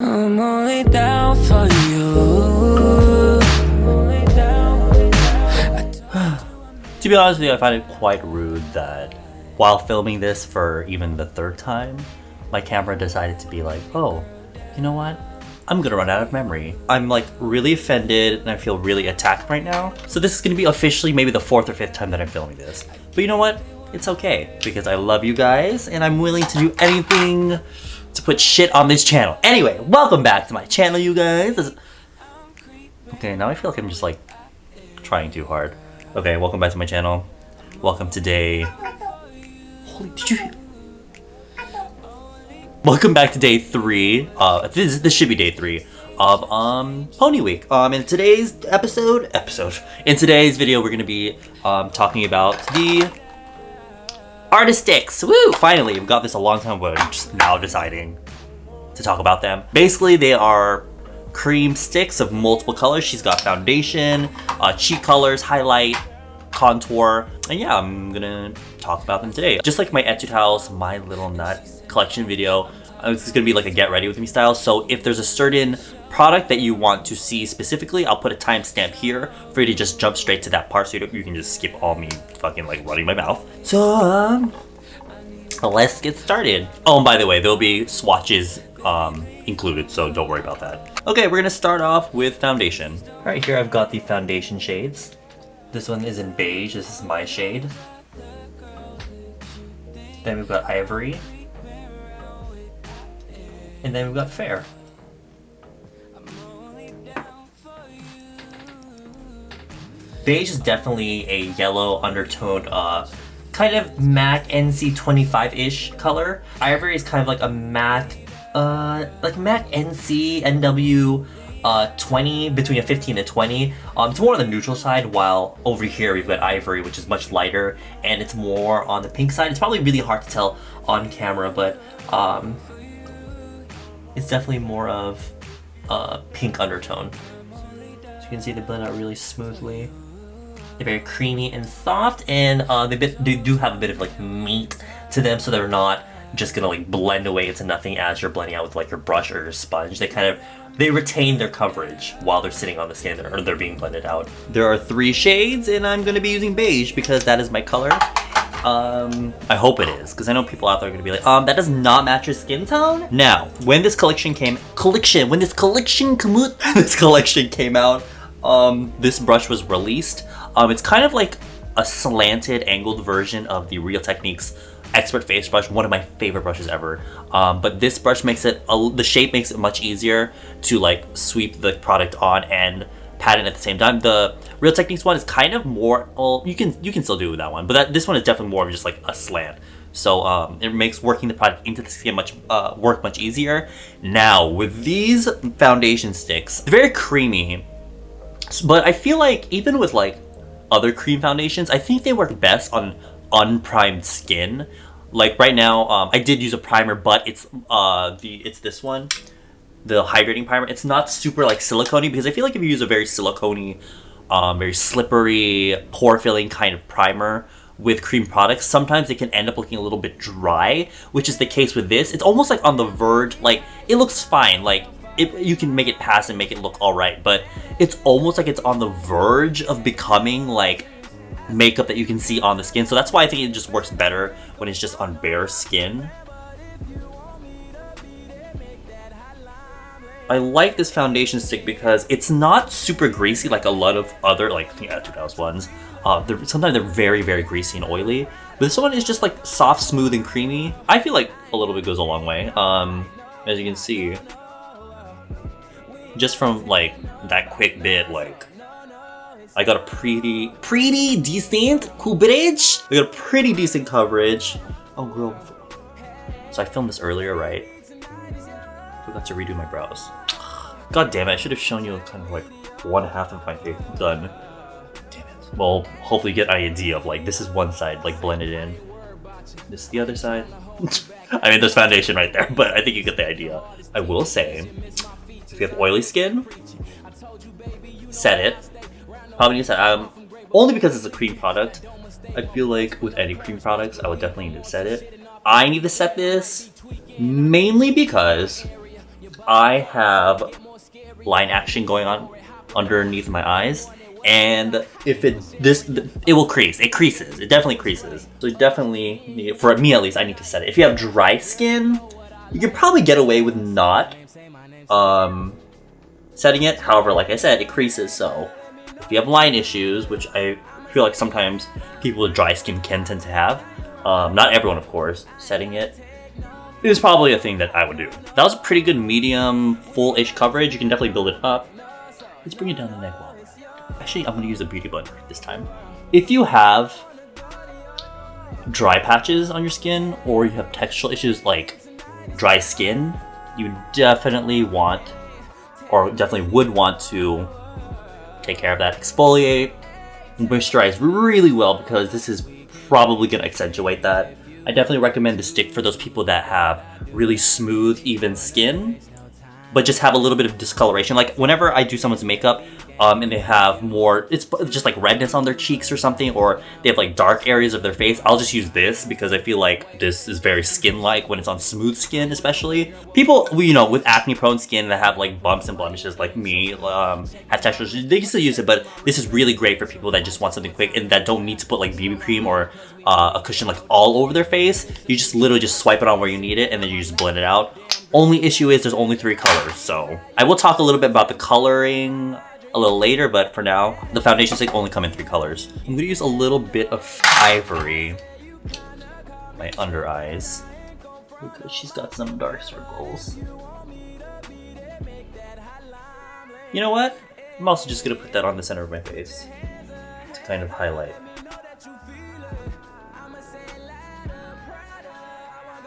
I'm only down for you. To be honest with you, I find it quite rude that while filming this for even the third time, my camera decided to be like, oh, you know what? I'm gonna run out of memory. I'm like really offended and I feel really attacked right now. So this is gonna be officially maybe the fourth or fifth time that I'm filming this. But you know what? It's okay because I love you guys and I'm willing to do anything to put shit on this channel. Anyway, welcome back to my channel, you guys. Okay, now I feel like I'm just like trying too hard. Okay, welcome back to my channel. Welcome to day... Holy, did you... Welcome back to day 3. This should be day 3 of Pony Week. In today's in today's video, we're gonna be talking about the Arti-sticks. Woo! Finally, we've got this a long time ago. I'm just now deciding to talk about them. Basically, they are cream sticks of multiple colors. She's got foundation, cheek colors, highlight, contour, and yeah, I'm gonna talk about them today. Just like my Etude House My Little Nut collection video, this is gonna be like a get ready with me style. So if there's a certain product that you want to see specifically, I'll put a timestamp here for you to just jump straight to that part so you can just skip all me fucking like running my mouth. So let's get started. Oh, and by the way, there'll be swatches included, so don't worry about that. Okay, we're gonna start off with foundation. All right, here I've got the foundation shades. This one is in beige. This is my shade. Then we've got ivory. And then we've got fair. Beige is definitely a yellow undertoned, kind of MAC NC25-ish color. Ivory is kind of like a MAC, MAC NC NW 20, between a 15 and 20. It's more on the neutral side, while over here we've got ivory, which is much lighter, and it's more on the pink side. It's probably really hard to tell on camera, but it's definitely more of a pink undertone. So you can see they blend out really smoothly. They're very creamy and soft, and they do have a bit of like meat to them, so they're not just gonna like blend away into nothing as you're blending out with like your brush or your sponge. They retain their coverage while they're sitting on the skin, or they're being blended out. There are 3 shades, and I'm gonna be using beige because that is my color. I hope it is, because I know people out there are gonna be like, that does not match your skin tone. Now, when this collection came out, this brush was released. It's kind of like a slanted, angled version of the Real Techniques Expert Face Brush, one of my favorite brushes ever. But this brush makes it, the shape makes it much easier to like sweep the product on and pat it at the same time. The Real Techniques one is kind of more, well, you can still do that one, but this one is definitely more of just like a slant. So it makes working the product into the skin work much easier. Now with these foundation sticks, they're very creamy, but I feel like even with like other cream foundations, I think they work best on unprimed skin. Like right now, I did use a primer, but it's this one, the hydrating primer. It's not super like silicone-y, because I feel like if you use a very silicone-y, very slippery, pore-filling kind of primer with cream products, sometimes it can end up looking a little bit dry, which is the case with this. It's almost like on the verge, like it looks fine, like you can make it pass and make it look all right, but it's almost like it's on the verge of becoming like makeup that you can see on the skin. So that's why I think it just works better when it's just on bare skin. I like this foundation stick because it's not super greasy like a lot of other like Etude House ones. Sometimes they're very, very greasy and oily, but this one is just like soft, smooth, and creamy. I feel like a little bit goes a long way. As you can see, just from like that quick bit, like I got a pretty decent coverage. I got a pretty decent coverage. Oh girl. So I filmed this earlier, right? Forgot to redo my brows. God damn it, I should have shown you kind of like one half of my face done. Damn it. Well, hopefully you get an idea of like, this is one side, like blended in. This is the other side. I mean, there's foundation right there, but I think you get the idea. I will say, if you have oily skin, set it. How many set? Only because it's a cream product. I feel like with any cream products, I would definitely need to set it. I need to set this mainly because I have line action going on underneath my eyes, and if it will crease. It creases. It definitely creases. So you definitely need, for me at least, I need to set it. If you have dry skin, you can probably get away with not setting it. However, like I said, it creases. So if you have line issues, which I feel like sometimes people with dry skin can tend to have, not everyone, of course, setting it is probably a thing that I would do. That was a pretty good medium, full-ish coverage. You can definitely build it up. Let's bring it down the neck wall. Actually, I'm going to use a beauty blender this time. If you have dry patches on your skin, or you have textural issues like dry skin, you definitely want, or definitely would want to take care of that. Exfoliate and moisturize really well, because this is probably going to accentuate that. I definitely recommend the stick for those people that have really smooth, even skin, but just have a little bit of discoloration. Like whenever I do someone's makeup, and they have more, it's just like redness on their cheeks or something, or they have like dark areas of their face, I'll just use this because I feel like this is very skin-like when it's on smooth skin, especially. People, you know, with acne-prone skin that have like bumps and blemishes like me, have texture issues, they can still use it, but this is really great for people that just want something quick and that don't need to put like BB cream or a cushion like all over their face. You just literally just swipe it on where you need it and then you just blend it out. Only issue is there's only 3 colors, so I will talk a little bit about the coloring a little later, but for now, the foundation stick only come in 3 colors. I'm gonna use a little bit of ivory, my under eyes, because she's got some dark circles. You know what? I'm also just gonna put that on the center of my face to kind of highlight.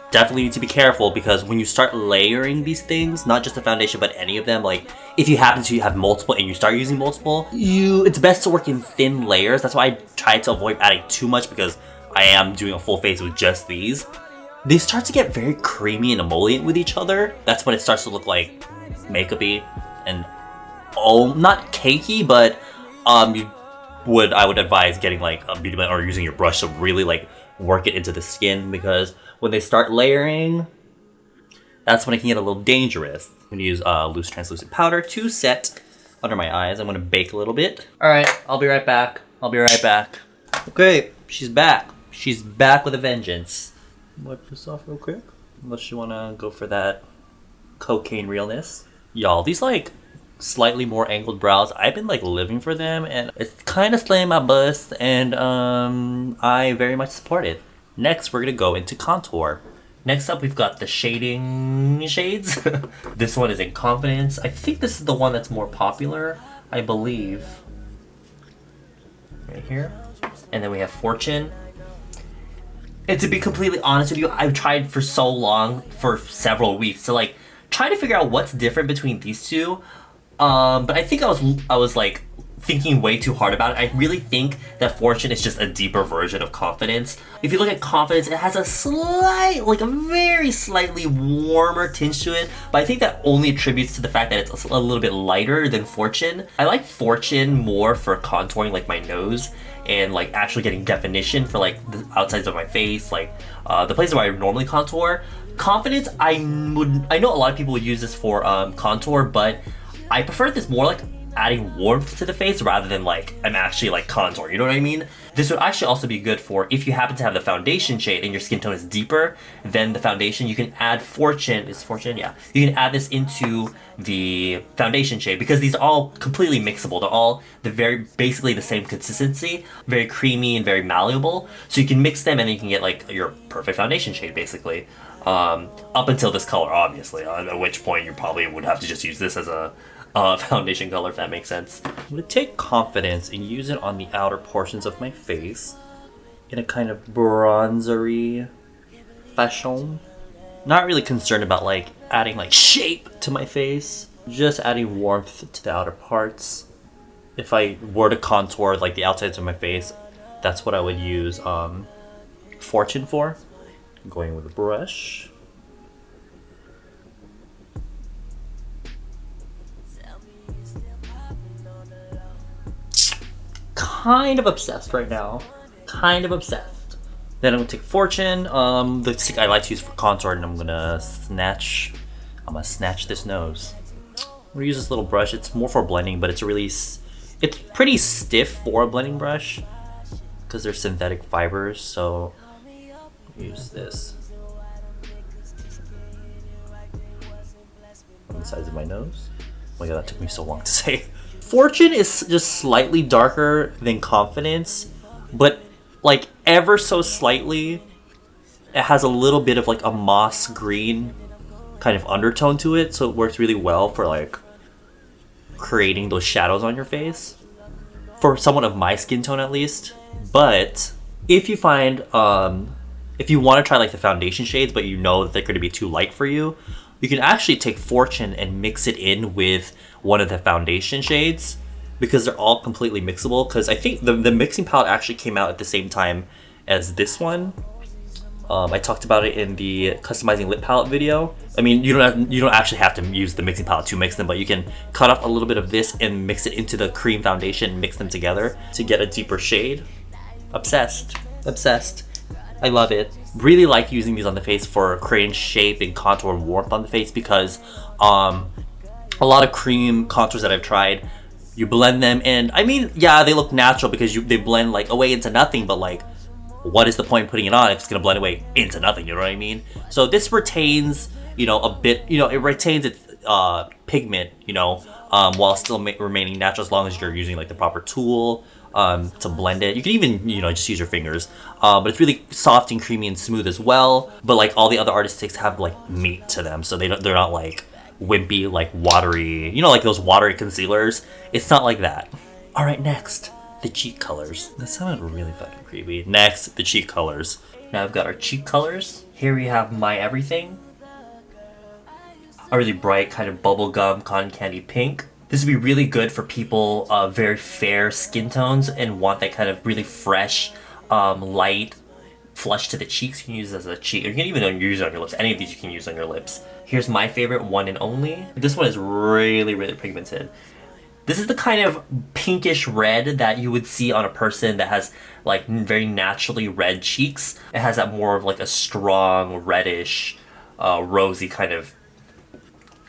Definitely need to be careful, because when you start layering these things, not just the foundation but any of them, like if you happen to have multiple and you start using multiple, it's best to work in thin layers. That's why I try to avoid adding too much, because I am doing a full face with just these. They start to get very creamy and emollient with each other. That's when it starts to look like makeup-y and not cakey, but I would advise getting like a beauty blender or using your brush to really like work it into the skin, because when they start layering, that's when it can get a little dangerous. I'm gonna use loose translucent powder to set under my eyes. I'm gonna bake a little bit. All right, I'll be right back. Okay, she's back. She's back with a vengeance. Wipe this off real quick, unless you wanna go for that cocaine realness. Y'all, these like slightly more angled brows, I've been like living for them, and it's kind of slaying my bust, and I very much support it. Next, we're gonna go into contour. Next up, we've got the shading shades. This one is in Confidence. I think this is the one that's more popular, I believe. Right here. And then we have Fortune. And to be completely honest with you, I've tried for so long, for several weeks, to like try to figure out what's different between these two. But I think I was like thinking way too hard about it. I really think that Fortune is just a deeper version of Confidence. If you look at Confidence, it has a very slightly warmer tinge to it, but I think that only attributes to the fact that it's a little bit lighter than Fortune. I like Fortune more for contouring like my nose and like actually getting definition for like the outsides of my face, like the places where I normally contour. Confidence, I know a lot of people would use this for contour, but I prefer this more like adding warmth to the face rather than like I'm actually like contour, you know what I mean? This would actually also be good for if you happen to have the foundation shade and your skin tone is deeper than the foundation. You can add Fortune, yeah. You can add this into the foundation shade, because these are all completely mixable. They're all basically the same consistency, very creamy and very malleable. So you can mix them and then you can get like your perfect foundation shade basically. Up until this color, obviously, at which point you probably would have to just use this as a foundation color, if that makes sense. I'm gonna take Confidence and use it on the outer portions of my face in a kind of bronzery fashion. Not really concerned about like adding like shape to my face, just adding warmth to the outer parts. If I were to contour like the outsides of my face, that's what I would use Fortune for. I'm going with a brush. Kind of obsessed right now. Then I'm gonna take Fortune, the stick I like to use for contour, and I'm gonna snatch I'm gonna snatch this nose. I'm gonna use this little brush. It's more for blending, but it's it's pretty stiff for a blending brush because they're synthetic fibers. So use this on the sides of my nose. Oh my god, that took me so long to say. Fortune is just slightly darker than Confidence, but like ever so slightly. It has a little bit of like a moss green kind of undertone to it, so it works really well for like creating those shadows on your face for someone of my skin tone at least. But if you find if you want to try like the foundation shades but you know that they're going to be too light for you, you can actually take Fortune and mix it in with one of the foundation shades because they're all completely mixable. Because I think the mixing palette actually came out at the same time as this one. I talked about it in the customizing lip palette video. I mean, you don't actually have to use the mixing palette to mix them, but you can cut off a little bit of this and mix it into the cream foundation and mix them together to get a deeper shade. Obsessed. Obsessed. I love it. Really like using these on the face for creating shape and contour and warmth on the face because a lot of cream contours that I've tried, you blend them and I mean, yeah, they look natural because they blend like away into nothing, but like, what is the point in putting it on if it's going to blend away into nothing, you know what I mean? So this retains, you know, a bit, you know, it retains its pigment, you know, while still remaining natural as long as you're using like the proper tool to blend it. You can even, you know, just use your fingers. But it's really soft and creamy and smooth as well. But like all the other Arti-sticks have like meat to them. So they're not like wimpy, like watery, you know, like those watery concealers. It's not like that. All right, next. The cheek colors. That sounded really fucking creepy. Next, the cheek colors. Now I've got our cheek colors. Here we have My Everything. A really bright kind of bubblegum cotton candy pink. This would be really good for people very fair skin tones and want that kind of really fresh, light flush to the cheeks. You can use this as a cheek. Or you can even use it on your lips. Any of these you can use on your lips. Here's my favorite, One and Only. This one is really, really pigmented. This is the kind of pinkish red that you would see on a person that has like very naturally red cheeks. It has that more of like a strong reddish, rosy kind of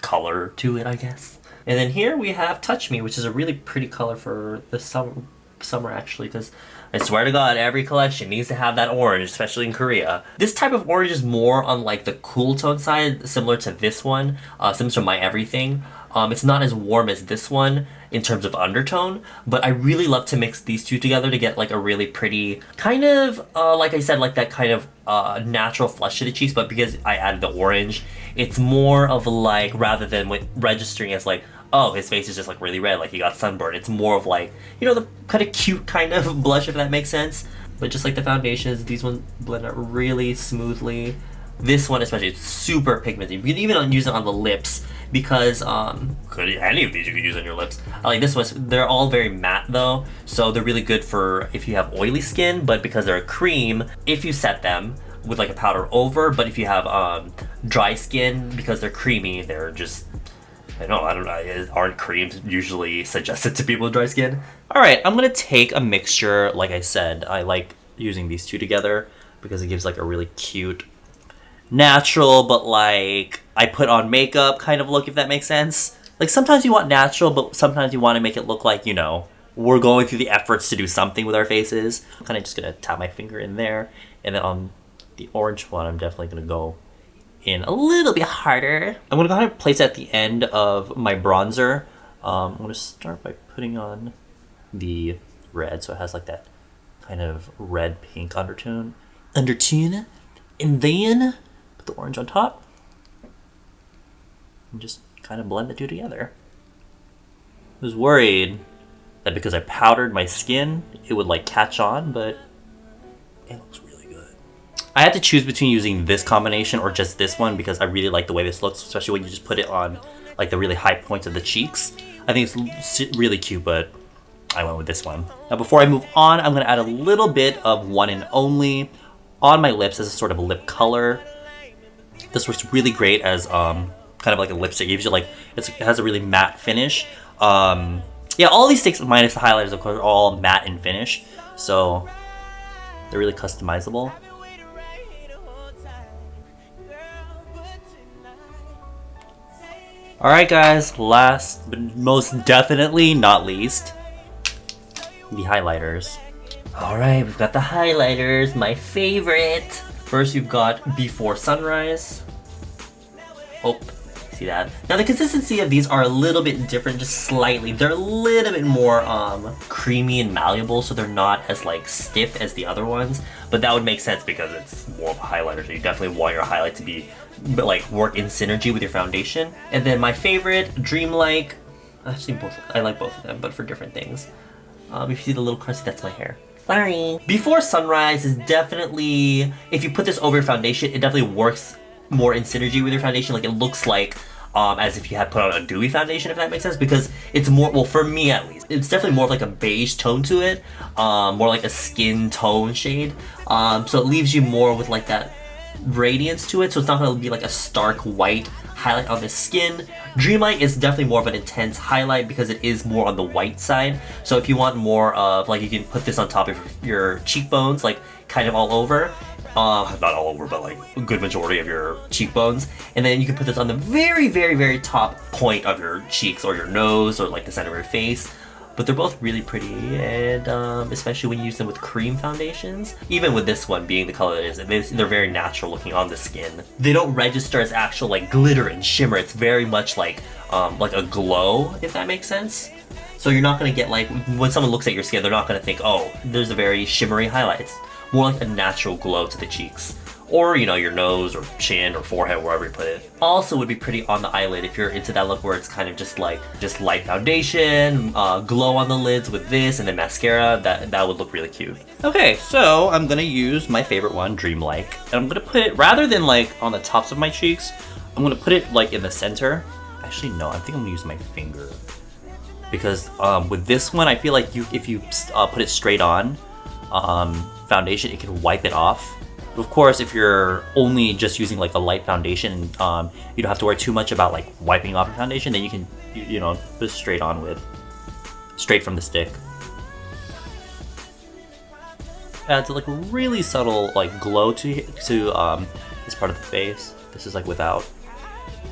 color to it, I guess. And then here we have Touch Me, which is a really pretty color for the summer actually, because I swear to God, every collection needs to have that orange, especially in Korea. This type of orange is more on like the cool tone side, similar to this one, similar to My Everything. It's not as warm as this one in terms of undertone, but I really love to mix these two together to get like a really pretty kind of, like I said, like that kind of natural flush to the cheeks, but because I added the orange, it's more of like, rather than registering as like, oh, his face is just like really red, like he got sunburned, it's more of like, you know, the kind of cute kind of blush, if that makes sense. But just like the foundations, these ones blend out really smoothly. This one especially, it's super pigmented. You can even use it on the lips because any of these you could use on your lips. I like this one. They're all very matte though, so they're really good for if you have oily skin, but because they're a cream, if you set them with like a powder over, but if you have dry skin, because they're creamy, they're just, I don't know, aren't creams usually suggested to people with dry skin? Alright, I'm gonna take a mixture. Like I said, I like using these two together because it gives like a really cute, natural, but like I put on makeup kind of look, if that makes sense. Like sometimes you want natural, but sometimes you want to make it look like, you know, we're going through the efforts to do something with our faces. I'm kind of just gonna tap my finger in there, and then on the orange one, I'm definitely gonna go in a little bit harder. I'm gonna go ahead and place it at the end of my bronzer. I'm gonna start by putting on the red, so it has like that kind of red pink undertone, and then put the orange on top and just kind of blend the two together. I was worried that because I powdered my skin, it would like catch on, but it looks really good. I had to choose between using this combination or just this one because I really like the way this looks, especially when you just put it on like the really high points of the cheeks. I think it's really cute, but I went with this one. Now before I move on, I'm gonna add a little bit of One and Only on my lips as a sort of a lip color. This works really great as kind of like a lipstick. It gives you like, it has a really matte finish. Yeah, all these sticks minus the highlighters of course are all matte in finish, so they're really customizable. Alright guys, last but most definitely not least, the highlighters. Alright, we've got the highlighters, my favorite. First we've got Before Sunrise. Oh, see that? Now the consistency of these are a little bit different, just slightly. They're a little bit more creamy and malleable, so they're not as like stiff as the other ones. But that would make sense because it's more of a highlighter, so you definitely want your highlight to be like work in synergy with your foundation. And then my favorite, Dreamlike. Actually, both. I like both of them, but for different things. If you see the little crusty, that's my hair. Sorry. Before Sunrise is definitely, if you put this over your foundation, it definitely works more in synergy with your foundation. Like it looks like as if you had put on a dewy foundation, if that makes sense, because it's more, well, for me at least, it's definitely more of like a beige tone to it, more like a skin tone shade. So it leaves you more with like that radiance to it, so it's not going to be like a stark white highlight on the skin. Dreamlight is definitely more of an intense highlight because it is more on the white side. So if you want more of, like, you can put this on top of your cheekbones, like kind of all over. Not all over, but like a good majority of your cheekbones. And then you can put this on the very, very, very top point of your cheeks or your nose or like the center of your face. But they're both really pretty, and especially when you use them with cream foundations. Even with this one being the color it is, they're very natural looking on the skin. They don't register as actual like glitter and shimmer. It's very much like a glow, if that makes sense. So you're not gonna get like, when someone looks at your skin, they're not gonna think, oh, there's a very shimmery highlight. It's more like a natural glow to the cheeks. Or, you know, your nose or chin or forehead, wherever you put it. Also would be pretty on the eyelid if you're into that look where it's kind of just light foundation, glow on the lids with this, and then mascara. That would look really cute. Okay, so I'm gonna use my favorite one, Dreamlike. And I'm gonna put it, rather than like on the tops of my cheeks, I'm gonna put it like in the center. Actually, no, I think I'm gonna use my finger. Because with this one, I feel like if you put it straight on foundation, it can wipe it off. Of course, if you're only just using like a light foundation, you don't have to worry too much about like wiping off your foundation, then you can, you know, put it straight on with, straight from the stick. Adds like a really subtle like glow to this part of the face. This is like without,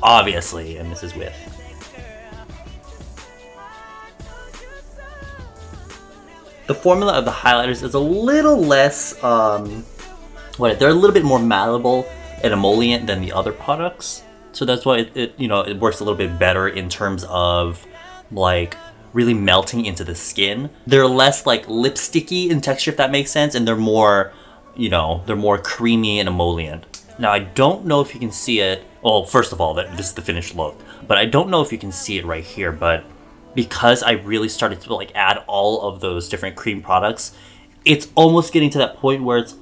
obviously, and this is with. The formula of the highlighters is a little less, they're a little bit more malleable and emollient than the other products. So that's why it works a little bit better in terms of like really melting into the skin. They're less like lipsticky in texture, if that makes sense, and they're more, they're more creamy and emollient. Now I don't know if you can see it. Well, first of all, this is the finished look, but I don't know if you can see it right here, but because I really started to like add all of those different cream products, it's almost getting to that point where it's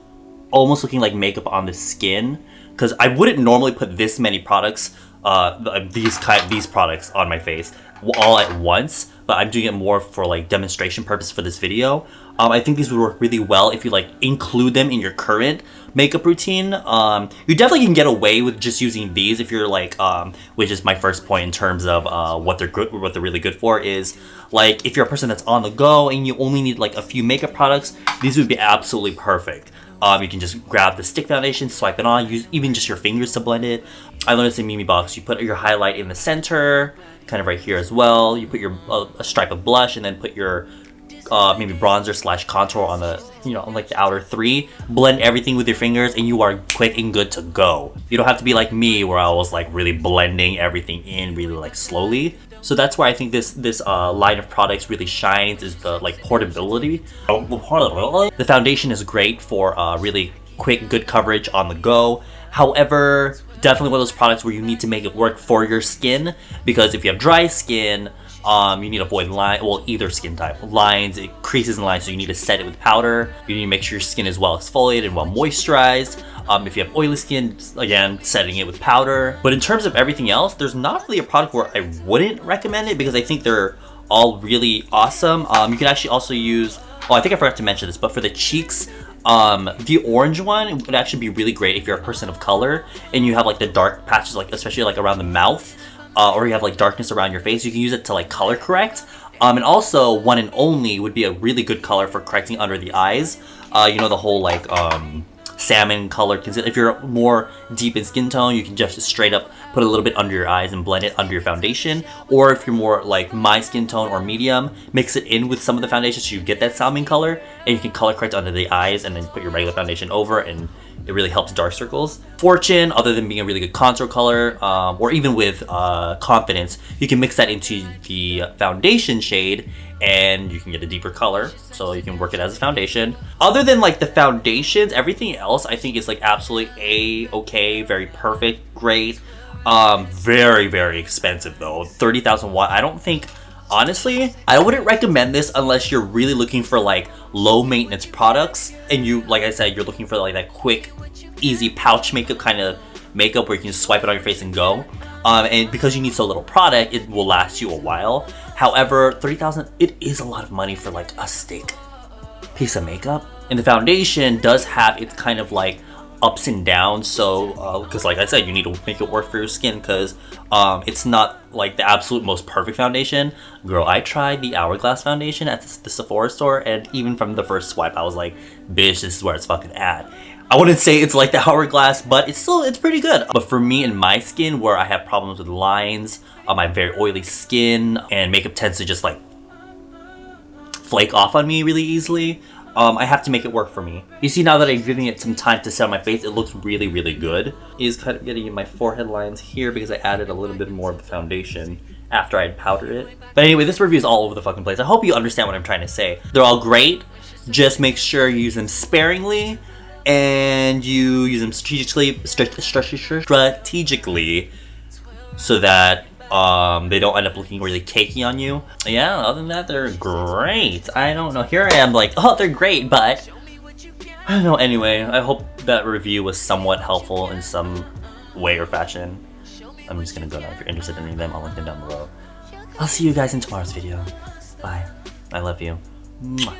almost looking like makeup on the skin. Because I wouldn't normally put this many products, these products on my face all at once, but I'm doing it more for like demonstration purpose for this video. I think these would work really well if you like include them in your current makeup routine. You definitely can get away with just using these if you're like, which is my first point in terms of what they're really good for, is like if you're a person that's on the go and you only need like a few makeup products, these would be absolutely perfect. You can just grab the stick foundation, swipe it on, use even just your fingers to blend it. I learned this in Mimi Box. You put your highlight in the center, kind of right here as well. You put your a stripe of blush, and then put your maybe bronzer / contour on the, on like the outer three. Blend everything with your fingers, and you are quick and good to go. You don't have to be like me, where I was like really blending everything in really like slowly. So that's where I think this line of products really shines, is the like portability. The foundation is great for really quick, good coverage on the go. However, definitely one of those products where you need to make it work for your skin, because if you have dry skin, you need to avoid either skin type. Lines, creases and lines, so you need to set it with powder. You need to make sure your skin is well exfoliated and well moisturized. If you have oily skin, again, setting it with powder. But in terms of everything else, there's not really a product where I wouldn't recommend it, because I think they're all really awesome. You can actually also use, I think I forgot to mention this, but for the cheeks, the orange one would actually be really great if you're a person of color and you have like the dark patches, like especially like around the mouth, or you have like darkness around your face. You can use it to like color correct. And also One and Only would be a really good color for correcting under the eyes. The whole like salmon color concealer. If you're more deep in skin tone, you can just straight up put a little bit under your eyes and blend it under your foundation. Or if you're more like my skin tone or medium, mix it in with some of the foundation so you get that salmon color, and you can color correct under the eyes and then put your regular foundation over, and it really helps dark circles. Fortune, other than being a really good contour color, or even with Confidence, you can mix that into the foundation shade and you can get a deeper color, so you can work it as a foundation. Other than like the foundations, everything else I think is like absolutely A-okay, very perfect, great. Very, very expensive though. 30,000 watt. I don't think, honestly, I wouldn't recommend this unless you're really looking for like low maintenance products, and you, like I said, you're looking for like that quick, easy pouch makeup kind of makeup where you can swipe it on your face and go. And because you need so little product, it will last you a while. However, 30,000, it is a lot of money for like a stick piece of makeup. And the foundation does have its kind of like ups and downs, so because like I said, you need to make it work for your skin, because it's not like the absolute most perfect foundation. Girl, I tried the Hourglass foundation at the Sephora store, and even from the first swipe I was like, bitch, this is where it's fucking at. I wouldn't say it's like the Hourglass, but it's pretty good. But for me and my skin, where I have problems with lines, I have very oily skin, and makeup tends to just like flake off on me really easily, I have to make it work for me. You see, now that I'm giving it some time to set on my face, it looks really, really good. It is kind of getting in my forehead lines here because I added a little bit more of the foundation after I had powdered it. But anyway, this review is all over the fucking place. I hope you understand what I'm trying to say. They're all great. Just make sure you use them sparingly, and you use them strategically, so that they don't end up looking really cakey on you. Yeah, other than that, they're great. I don't know. Here I am like, oh, they're great, but I don't know. Anyway, I hope that review was somewhat helpful in some way or fashion. I'm just gonna go now. If you're interested in any of them, I'll link them down below. I'll see you guys in tomorrow's video. Bye. I love you. Mwah.